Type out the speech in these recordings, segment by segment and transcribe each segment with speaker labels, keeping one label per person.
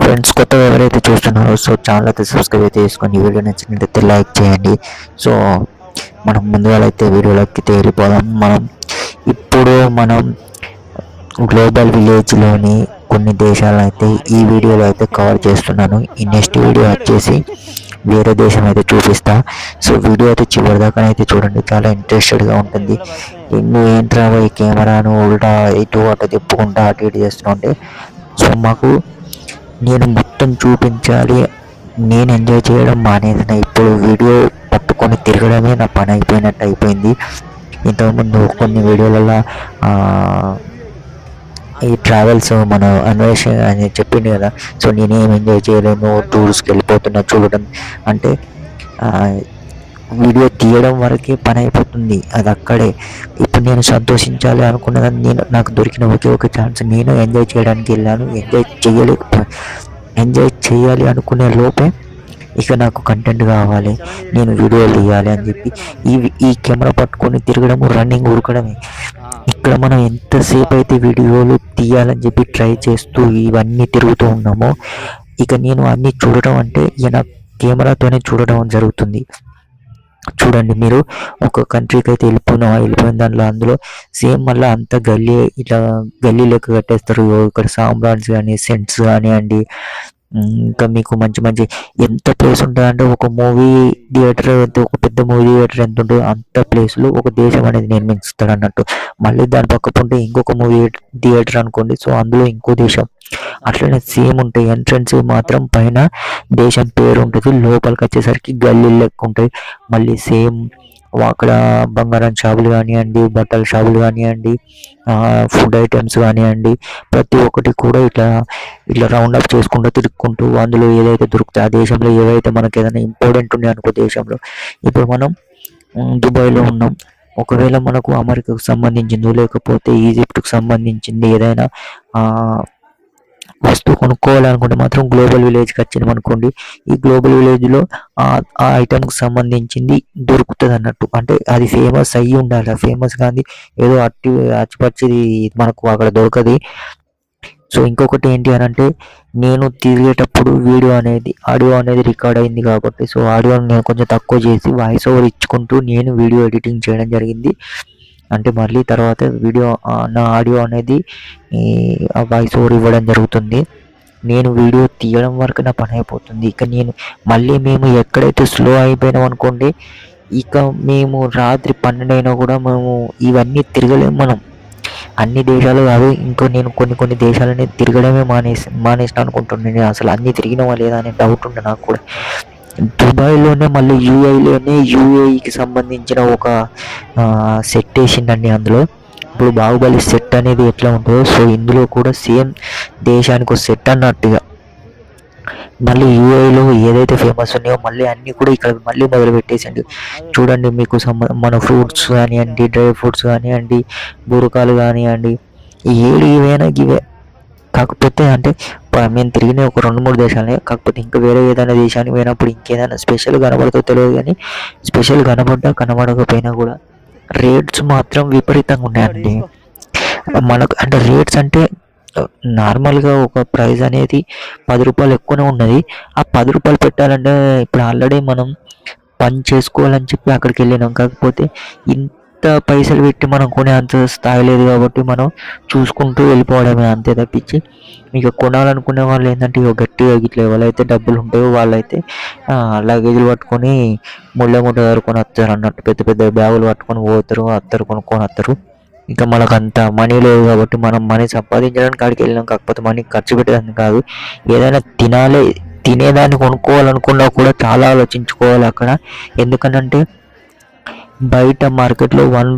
Speaker 1: Friends కొత్తగా ఎవరైతే చూస్తున్నారో సో ఛానల్ అయితే సబ్స్క్రైబ్ అయితే చేసుకోండి. వీడియో నచ్చినట్లయితే లైక్ చేయండి. సో మనం ముందుగా అయితే వీడియోలోకి వెళ్ళిపోదాం. మనం గ్లోబల్ విలేజ్లోని కొన్ని దేశాలను అయితే ఈ వీడియోలో అయితే కవర్ చేస్తున్నాను. ఈ నెక్స్ట్ వీడియో వచ్చేసి వేరే దేశం అయితే చూపిస్తా. సో వీడియో అయితే చివరి దాకా అయితే చూడండి, చాలా ఇంట్రెస్టెడ్గా ఉంటుంది. నువ్వు ఏంట్రా ఈ కెమెరాను ఉల్టా ఇటు అటు తిప్పుకుంటా అటు ఇటు చేస్తుంటే సో నేను మొత్తం చూపించాలి, నేను ఎంజాయ్ చేయడం మానేసిన. ఇప్పుడు వీడియో పట్టుకొని తిరగడమే నా పని అయిపోయినట్టు అయిపోయింది. ఇంతకుముందు కొన్ని వీడియోలలో ఈ ట్రావెల్స్ మన అన్వేషణ అని చెప్పింది కదా. సో నేనేం ఎంజాయ్ చేయలేను, టూర్స్కి వెళ్ళిపోతున్నా చూడడం అంటే వీడియో తీయడం వరకే పని అయిపోతుంది, అది అక్కడే. ఇప్పుడు నేను సంతోషించాలి అనుకున్నదాన్ని నాకు దొరికిన ఒకే ఒక ఛాన్స్, నేను ఎంజాయ్ చేయడానికి వెళ్ళాను. ఎంజాయ్ చేయాలి అనుకునే లోపే ఇక నాకు కంటెంట్ కావాలి, నేను వీడియోలు తీయాలి అని చెప్పి ఈ కెమెరా పట్టుకొని తిరగడము, రన్నింగ్ ఉరకడమే. ఇక్కడ మనం ఎంతసేపు అయితే వీడియోలు తీయాలని చెప్పి ట్రై చేస్తూ ఇవన్నీ తిరుగుతూ ఉన్నామో ఇక నేను అన్నీ చూడటం అంటే నా కెమెరాతోనే చూడడం జరుగుతుంది. చూడండి, మీరు ఒక కంట్రీకి అయితే వెళ్ళిపోయిన దాంట్లో అందులో సేమ్ మళ్ళీ అంత గల్లీ లెక్క కట్టేస్తారు. ఇక్కడ సాంబ్రాన్స్ కానీ సెంట్స్ కానివ్వండి, ఇంకా మీకు మంచి మంచి ఎంత ప్లేస్ ఉంటుందంటే ఒక మూవీ థియేటర్ ఒక పెద్ద మూవీ థియేటర్ ఎంత ఉంటుందో అంత ప్లేస్లో ఒక దేశం అనేది నిర్మిస్తాడు అన్నట్టు. మళ్ళీ దాని పక్కకుంటే ఇంకొక మూవీ థియేటర్ అనుకోండి, సో అందులో ఇంకో దేశం. అట్లనే సేమ్ ఉంటాయి. ఎంట్రన్స్ మాత్రం పైన దేశం పేరు ఉంటుంది, లోపలికి వచ్చేసరికి గల్లీ లెక్క ఉంటాయి. మళ్ళీ సేమ్ అక్కడ బంగారం షాపులు కానివ్వండి, బట్టల షాపులు కానివ్వండి, ఫుడ్ ఐటమ్స్ కానివ్వండి, ప్రతి ఒక్కటి కూడా ఇట్లా రౌండ్ అప్ చేసుకుంటూ తిరుక్కుంటూ అందులో ఏదైతే దొరుకుతాయి ఆ దేశంలో ఏవైతే మనకి ఏదైనా ఇంపార్టెంట్ ఉన్నాయి అనుకో దేశంలో. ఇప్పుడు మనం దుబాయ్లో ఉన్నాం, ఒకవేళ మనకు అమెరికాకు సంబంధించింది లేకపోతే ఈజిప్ట్కి సంబంధించింది ఏదైనా వస్తువు కొనుక్కోవాలనుకుంటే మాత్రం గ్లోబల్ విలేజ్కి వచ్చినాం అనుకోండి, ఈ గ్లోబల్ విలేజ్లో ఆ ఐటమ్కి సంబంధించింది దొరుకుతుంది అన్నట్టు. అంటే అది ఫేమస్ అయ్యి ఉండాలి, ఫేమస్ కానీ ఏదో అచ్చిపచ్చిది మనకు అక్కడ దొరకదు. సో ఇంకొకటి ఏంటి అని అంటే, నేను తిరిగేటప్పుడు ఆడియో అనేది రికార్డ్ అయింది కాబట్టి సో ఆడియోని నేను కొంచెం తక్కువ చేసి వాయిస్ ఓవర్ ఇచ్చుకుంటూ నేను వీడియో ఎడిటింగ్ చేయడం జరిగింది. అంటే మళ్ళీ తర్వాత నా ఆడియో అనేది వాయిస్ ఓవర్ ఇవ్వడం జరుగుతుంది. నేను వీడియో తీయడం వరకు నా పని అయిపోతుంది. ఇక మేము ఎక్కడైతే స్లో అయిపోయినాం అనుకోండి, ఇక మేము రాత్రి 12 అయినా కూడా మేము ఇవన్నీ తిరగలేము. మనం అన్ని దేశాలు కాదు, నేను కొన్ని దేశాలని తిరగడమే మానేసిన అనుకుంటున్నాను. నేను అసలు అన్ని తిరిగినావా లేదా అనే డౌట్ ఉండే నాకు కూడా. దుబాయ్లోనే మళ్ళీ యూఏఈకి సంబంధించిన ఒక సెట్ వేసిండండి అందులో. ఇప్పుడు బాహుబలి సెట్ అనేది ఎట్లా ఉంటుందో సో ఇందులో కూడా సేమ్ దేశానికి ఒక సెట్ అన్నట్టుగా మళ్ళీ యూఏఈలో ఏదైతే ఫేమస్ ఉన్నాయో మళ్ళీ అన్నీ కూడా ఇక్కడ మళ్ళీ మొదలు పెట్టేసండి. చూడండి, మీకు మన ఫ్రూట్స్ కానివ్వండి, డ్రై ఫ్రూట్స్ కానివ్వండి, బురకాలు కానివ్వండి, ఏవైనా ఇవే. కాకపోతే అంటే మేము తిరిగిన ఒక 2-3 దేశాలే, కాకపోతే ఇంకా వేరే ఏదైనా దేశానికి పోయినప్పుడు ఇంకేదైనా స్పెషల్ కనబడుతుందో తెలియదు. కానీ స్పెషల్ కనబడకపోయినా కూడా రేట్స్ మాత్రం విపరీతంగా ఉన్నాయండి. మనకు అంటే రేట్స్ అంటే నార్మల్గా ఒక ప్రైస్ అనేది 10 రూపాయలు ఎక్కువనే ఉన్నది. ఆ 10 రూపాయలు పెట్టాలంటే ఇప్పుడు ఆల్రెడీ మనం పని చేసుకోవాలని చెప్పి అక్కడికి వెళ్ళినాం, కాకపోతే ఇంత పైసలు పెట్టి మనం కొనే అంత స్థాయి లేదు కాబట్టి మనం చూసుకుంటూ వెళ్ళిపోవడమే అంతే తప్పించి. ఇక కొనాలనుకునే వాళ్ళు ఏంటంటే ఇక గట్టిగా ఇట్లా ఎవరైతే డబ్బులు ఉంటాయో వాళ్ళైతే లగేజ్లు పట్టుకొని ముళ్ళ దొరుకుని వస్తారు అన్నట్టు. పెద్ద పెద్ద బ్యాగులు పట్టుకొని వస్తారు కొనుక్కొని వస్తారు. ఇంకా మనకు అంత మనీ లేదు కాబట్టి మనం మనీ సంపాదించడానికి కాడికి వెళ్ళినాం, కాకపోతే మనీ ఖర్చు పెట్టడానికి కాదు. ఏదైనా తినేదాన్ని కొనుక్కోవాలనుకున్నా కూడా చాలా ఆలోచించుకోవాలి అక్కడ. ఎందుకనంటే బయట మార్కెట్లో ₹1,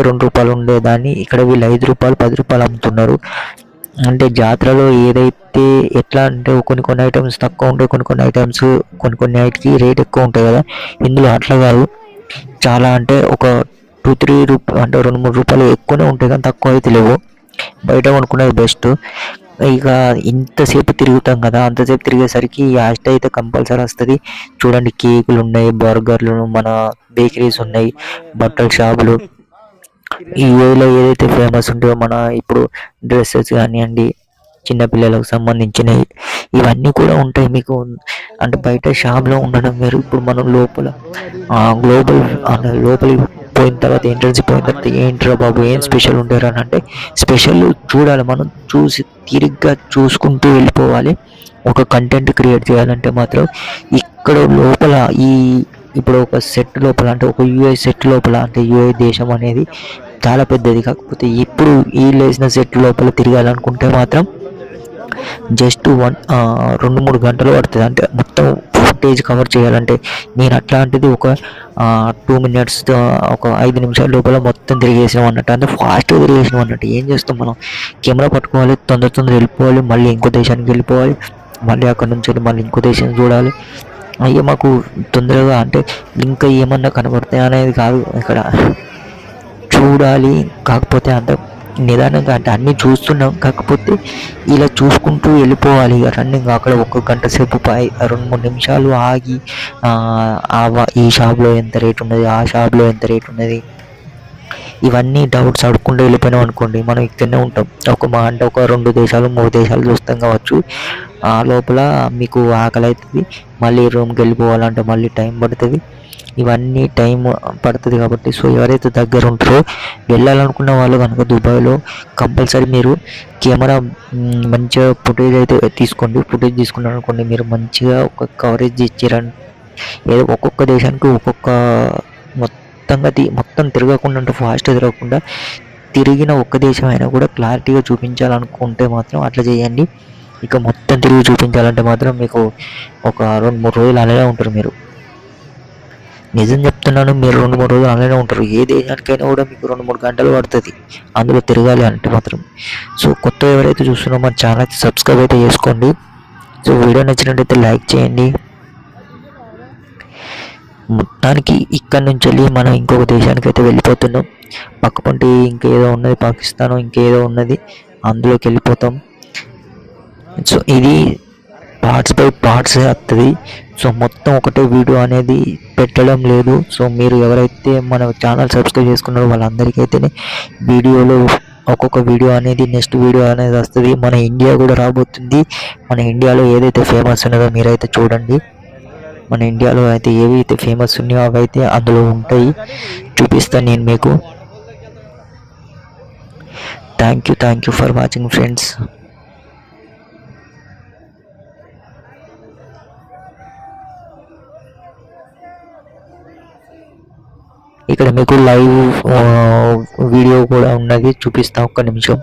Speaker 1: ₹2 ఉండేదాన్ని ఇక్కడ వీళ్ళు ₹5, ₹10 అమ్ముతున్నారు. అంటే జాతరలో ఏదైతే ఎట్లా అంటే కొన్ని ఐటమ్స్ తక్కువ ఉంటాయి, కొన్ని ఐటమ్స్ కొన్ని ఐటికి రేట్ ఎక్కువ ఉంటాయి కదా. ఇందులో అట్లా కాదు, చాలా అంటే ఒక ₹2-3 అంటే ₹2-3 ఎక్కువనే ఉంటాయి కానీ తక్కువ అయితే లేవు. బయట కొనుక్కునేది బెస్ట్. ఇక ఇంతసేపు తిరుగుతాం కదా, అంతసేపు తిరిగేసరికి యాస్ట్ అయితే కంపల్సరీ వస్తుంది. చూడండి, కేకులు ఉన్నాయి, బర్గర్లు, మన బేకరీస్ ఉన్నాయి, బట్టల షాపులు. ఈ యూఏలో ఏదైతే ఫేమస్ ఉంటాయో మన ఇప్పుడు డ్రెస్సెస్ కానివ్వండి, చిన్నపిల్లలకు సంబంధించినవి ఇవన్నీ కూడా ఉంటాయి మీకు. అంటే బయట షాప్లో ఉండడం వేరు, ఇప్పుడు మనం లోపల గ్లోబల్ లోపలికి పోయిన తర్వాత ఎంట్రన్స్ పోయిన తర్వాత ఏంట్రా బాబు ఏం స్పెషల్ ఉంటారు అని అంటే స్పెషల్ చూడాలి, మనం చూసి తిరిగ్గా చూసుకుంటూ వెళ్ళిపోవాలి. ఒక కంటెంట్ క్రియేట్ చేయాలంటే మాత్రం ఇక్కడ లోపల ఇప్పుడు ఒక సెట్ లోపల అంటే ఒక యూఏ సెట్ లోపల అంటే యూఏ దేశం అనేది చాలా పెద్దది. కాకపోతే ఇప్పుడు ఈ లేసిన సెట్ లోపల తిరగాలనుకుంటే మాత్రం జస్ట్ 2-3 గంటలు పడుతుంది. అంటే మొత్తం ఫుటేజ్ కవర్ చేయాలంటే నేను అట్లాంటిది ఒక 2 మినిట్స్ ఒక 5 నిమిషాల లోపల మొత్తం తిరిగేసాం అన్నట్టు, అంటే ఫాస్ట్గా తిరిగేసినాం అన్నట్టు. ఏం చేస్తాం మనం, కెమెరా పట్టుకోవాలి, తొందర వెళ్ళిపోవాలి, మళ్ళీ ఇంకో దేశానికి వెళ్ళిపోవాలి, మళ్ళీ అక్కడ నుంచి మళ్ళీ ఇంకో దేశం చూడాలి. అయ్యో మాకు తొందరగా అంటే ఇంకా ఏమన్నా కనబడతాయి అనేది కాదు ఇక్కడ చూడాలి. కాకపోతే అంత నిదానంగా అంటే అన్నీ చూస్తున్నాం, కాకపోతే ఇలా చూసుకుంటూ వెళ్ళిపోవాలి. ఇక రన్నింగ్ అక్కడ 1 గంట సేపు 2-3 నిమిషాలు ఆగి ఈ షాప్లో ఎంత రేట్ ఉన్నది, ఆ షాప్లో ఎంత రేట్ ఉన్నది, ఇవన్నీ డౌట్స్ అడుక్కుంటూ వెళ్ళిపోయినాం అనుకోండి, మనం ఇక్కడనే ఉంటాం. అంటే ఒక 2 దేశాలు 3 దేశాలు చూస్తాం కావచ్చు. ఆ లోపల మీకు ఆకలి అవుతుంది, మళ్ళీ రూమ్కి వెళ్ళిపోవాలంటే మళ్ళీ టైం పడుతుంది, ఇవన్నీ టైం పడుతుంది. కాబట్టి సో ఎవరైతే దగ్గర ఉంటారో వెళ్ళాలనుకున్న వాళ్ళు కనుక దుబాయ్లో కంపల్సరీ మీరు కెమెరా మంచిగా ఫుటేజ్ అయితే తీసుకోండి. ఫుటేజ్ తీసుకున్నారు అనుకోండి, మీరు మంచిగా ఒక కవరేజ్ ఇచ్చారని ఏదో ఒక్కొక్క దేశానికి ఒక్కొక్క మొత్తం తిరగకుండా అంటే ఫాస్ట్గా తిరగకుండా తిరిగిన ఒక్క దేశం అయినా కూడా క్లారిటీగా చూపించాలనుకుంటే మాత్రం అట్లా చేయండి. ఇక మొత్తం తిరిగి చూపించాలంటే మాత్రం మీకు ఒక 2-3 రోజులు అలానే ఉంటారు. మీరు నిజం చెప్తున్నాను, మీరు 2-3 రోజులు అలానే ఉంటారు. ఏ దేశానికైనా కూడా మీకు 2-3 గంటలు పడుతుంది అందులో తిరగాలి అంటే మాత్రం. సో కొత్త ఎవరైతే చూస్తున్నారో మన ఛానల్ అయితే సబ్స్క్రైబ్ అయితే చేసుకోండి. సో వీడియో నచ్చినట్టయితే లైక్ చేయండి. మొత్తానికి ఇక్కడ నుంచి వెళ్ళి మనం ఇంకొక దేశానికి అయితే వెళ్ళిపోతున్నాం. పక్కపంటి ఇంకేదో ఉన్నది, పాకిస్తాన్ ఇంకేదో ఉన్నది, అందులోకి వెళ్ళిపోతాం. సో ఇది పార్ట్స్ బై పార్ట్స్ వస్తుంది. సో మొత్తం ఒకటే వీడియో అనేది పెట్టడం లేదు. సో మీరు ఎవరైతే మన ఛానల్ సబ్స్క్రైబ్ చేసుకున్నారో వాళ్ళందరికీ అయితేనే వీడియోలో ఒక్కొక్క వీడియో అనేది నెక్స్ట్ వీడియో అనేది వస్తుంది. మన ఇండియా కూడా రాబోతుంది. మన ఇండియాలో ఏదైతే ఫేమస్ ఉన్నదో మీరైతే చూడండి. మన ఇండియాలో అయితే ఏవైతే ఫేమస్ ఉన్నాయో అవైతే అందులో ఉంటాయి, చూపిస్తాను నేను మీకు. Thank you for watching friends. ఇక్కడ మీకు లైవ్ వీడియో కూడా ఉన్నది, చూపిస్తా ఒక్క నిమిషం.